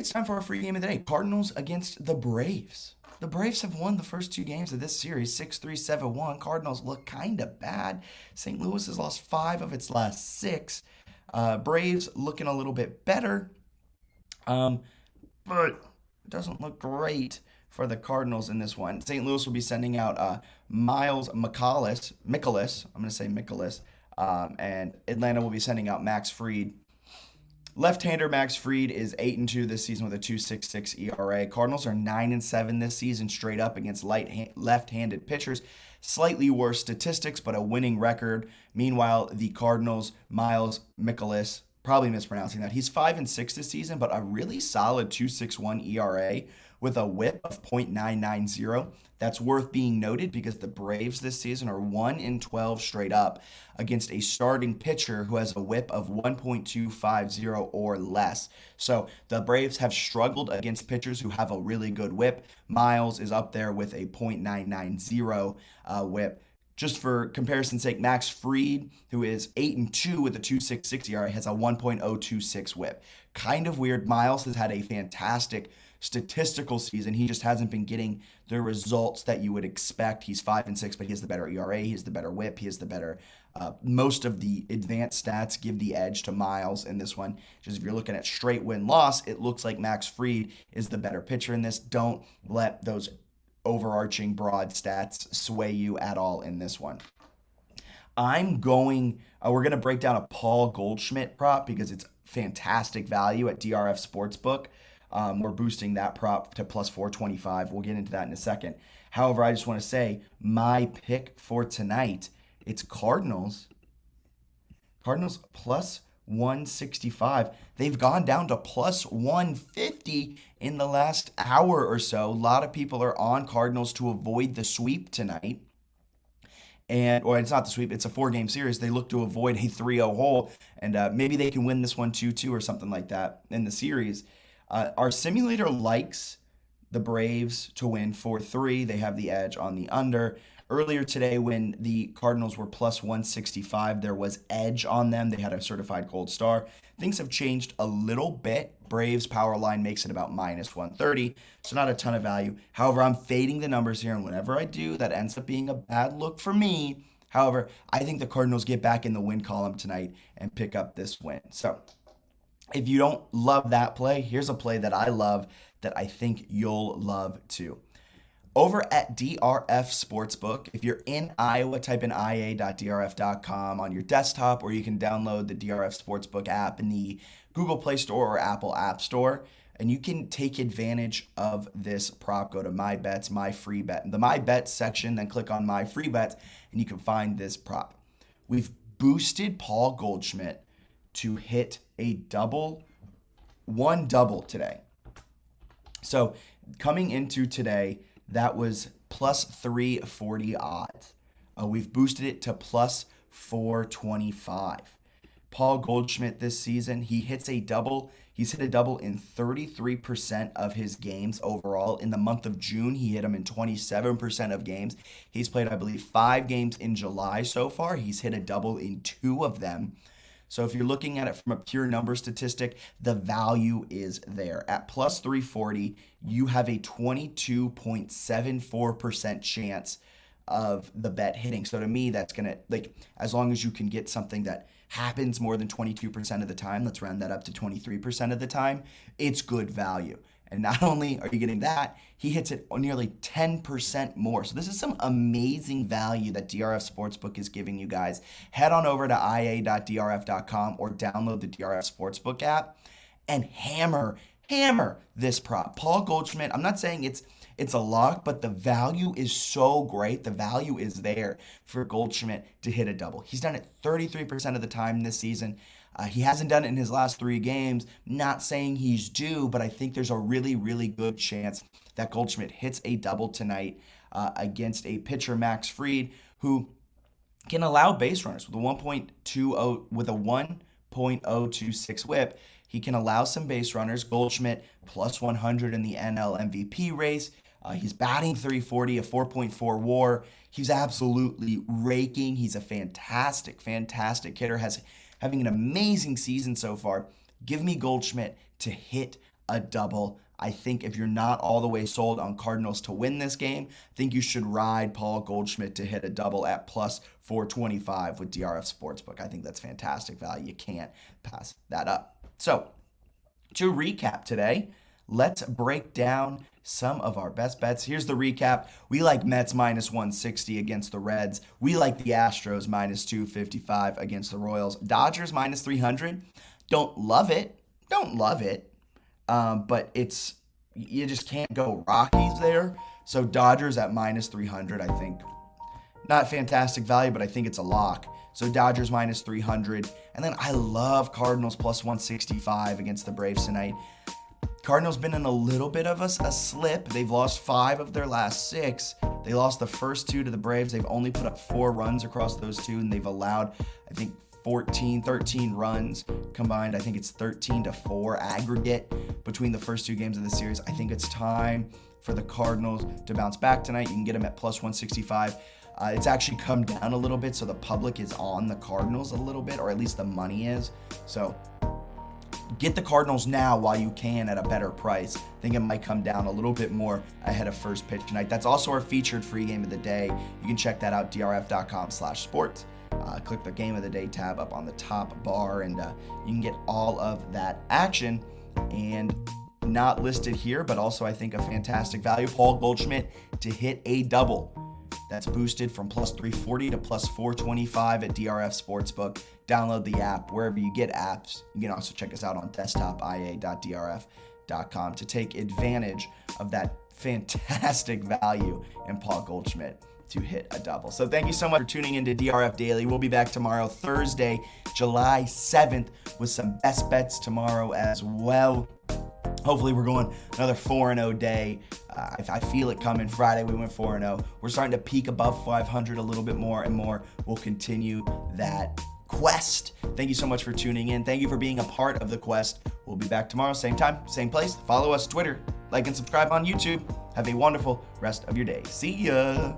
it's time for our free game of the day. Cardinals against the Braves. The Braves have won the first two games of this series, 6-3, 7-1. Cardinals look kind of bad. St. Louis has lost 5 of its last 6. Braves looking a little bit better, but it doesn't look great for the Cardinals in this one. St. Louis will be sending out Miles Mikolas. I'm going to say Mikolas. And Atlanta will be sending out Max Fried. Left-hander Max Fried is 8-2 this season with a 2.66 ERA. Cardinals are 9-7 this season straight up against left-handed pitchers. Slightly worse statistics, but a winning record. Meanwhile, the Cardinals, Miles Mikolas, probably mispronouncing that. He's 5-6 this season, but a really solid 2.61 ERA with a WHIP of .990. That's worth being noted because the Braves this season are 1-12 straight up against a starting pitcher who has a WHIP of 1.250 or less. So the Braves have struggled against pitchers who have a really good WHIP. Miles is up there with a .990 WHIP. Just for comparison's sake, Max Fried, who is 8-2 with a 2.66 ERA, has a 1.026 WHIP. Kind of weird. Miles has had a fantastic statistical season. He just hasn't been getting the results that you would expect. He's 5-6, but he has the better ERA. He has the better WHIP. He has the better. Most of the advanced stats give the edge to Miles in this one. Just if you're looking at straight win-loss, it looks like Max Fried is the better pitcher in this. Don't let those overarching broad stats sway you at all in this one. We're going to break down a Paul Goldschmidt prop because it's fantastic value at DRF Sportsbook. We're boosting that prop to plus 425. We'll get into that in a second. However, I just want to say my pick for tonight, it's Cardinals. Cardinals plus 165. They've gone down to plus 150 in the last hour or so. A lot of people are on Cardinals to avoid the sweep tonight. Or it's not the sweep, it's a 4-game series. They look to avoid a 3-0 hole, and maybe they can win this one 2-2 or something like that in the series. Our simulator likes the Braves to win 4-3. They have the edge on the under. Earlier today, when the Cardinals were plus 165, there was edge on them. They had a certified gold star. Things have changed a little bit. Braves power line makes it about minus 130, so not a ton of value. However, I'm fading the numbers here, and whenever I do, that ends up being a bad look for me. However, I think the Cardinals get back in the win column tonight and pick up this win. So if you don't love that play, here's a play that I love that I think you'll love too. Over at DRF Sportsbook, if you're in Iowa, type in ia.drf.com on your desktop, or you can download the DRF Sportsbook app in the Google Play Store or Apple App Store, and you can take advantage of this prop. Go to My Bets, My Free Bet. The My Bets section, then click on My Free Bets, and you can find this prop. We've boosted Paul Goldschmidt to hit a one double today. So coming into today, that was plus 340 odds. We've boosted it to plus 425. Paul Goldschmidt this season, he hits a double. He's hit a double in 33% of his games overall. In the month of June, he hit them in 27% of games. He's played, I believe, 5 games in July so far. He's hit a double in 2 of them. So if you're looking at it from a pure number statistic, the value is there. At plus 340, you have a 22.74% chance of the bet hitting. So to me, that's going to, as long as you can get something that happens more than 22% of the time, let's round that up to 23% of the time, it's good value. And not only are you getting that, he hits it nearly 10% more. So this is some amazing value that DRF Sportsbook is giving you guys. Head on over to ia.drf.com or download the DRF Sportsbook app and hammer this prop. Paul Goldschmidt, I'm not saying it's a lock, but the value is so great. The value is there for Goldschmidt to hit a double. He's done it 33% of the time this season. He hasn't done it in his last 3 games. Not saying he's due, but I think there's a really, really good chance that Goldschmidt hits a double tonight against a pitcher, Max Fried, who can allow base runners with a 1.026 WHIP. He can allow some base runners. Goldschmidt plus 100 in the NL MVP race. He's batting 340, a 4.4 WAR. He's absolutely raking. He's a fantastic hitter. Having an amazing season so far. Give me Goldschmidt to hit a double. I think if you're not all the way sold on Cardinals to win this game, I think you should ride Paul Goldschmidt to hit a double at plus 425 with DRF Sportsbook. I think that's fantastic value. You can't pass that up. So, to recap today, let's break down some of our best bets. Here's the recap. We like Mets minus 160 against the Reds. We like the Astros minus 255 against the Royals. Dodgers minus 300. Don't love it. But you just can't go Rockies there. So Dodgers at minus 300, I think. Not fantastic value, but I think it's a lock. So Dodgers minus 300. And then I love Cardinals plus 165 against the Braves tonight. Cardinals been in a little bit of a slip. They've lost 5 of their last 6. They lost the first 2 to the Braves. They've only put up 4 runs across those 2, and they've allowed, I think, 13 runs combined. I think it's 13-4 aggregate between the first 2 games of the series. I think it's time for the Cardinals to bounce back tonight. You can get them at plus 165. It's actually come down a little bit, so the public is on the Cardinals a little bit, or at least the money is. So get the Cardinals now while you can at a better price. I think it might come down a little bit more ahead of first pitch tonight. That's also our featured free game of the day. You can check that out, drf.com/sports. Click the game of the day tab up on the top bar, and you can get all of that action. And not listed here, but also I think a fantastic value, Paul Goldschmidt to hit a double. That's boosted from plus 340 to plus 425 at DRF Sportsbook. Download the app wherever you get apps. You can also check us out on desktopia.drf.com to take advantage of that fantastic value in Paul Goldschmidt to hit a double. So thank you so much for tuning into DRF Daily. We'll be back tomorrow, Thursday, July 7th, with some best bets tomorrow as well. Hopefully we're going another 4-0 day. I feel it coming. Friday we went 4-0. We're starting to peak above 500 a little bit more and more. We'll continue that quest. Thank you so much for tuning in. Thank you for being a part of the quest. We'll be back tomorrow, same time, same place. Follow us Twitter, like and subscribe on YouTube. Have a wonderful rest of your day. See ya.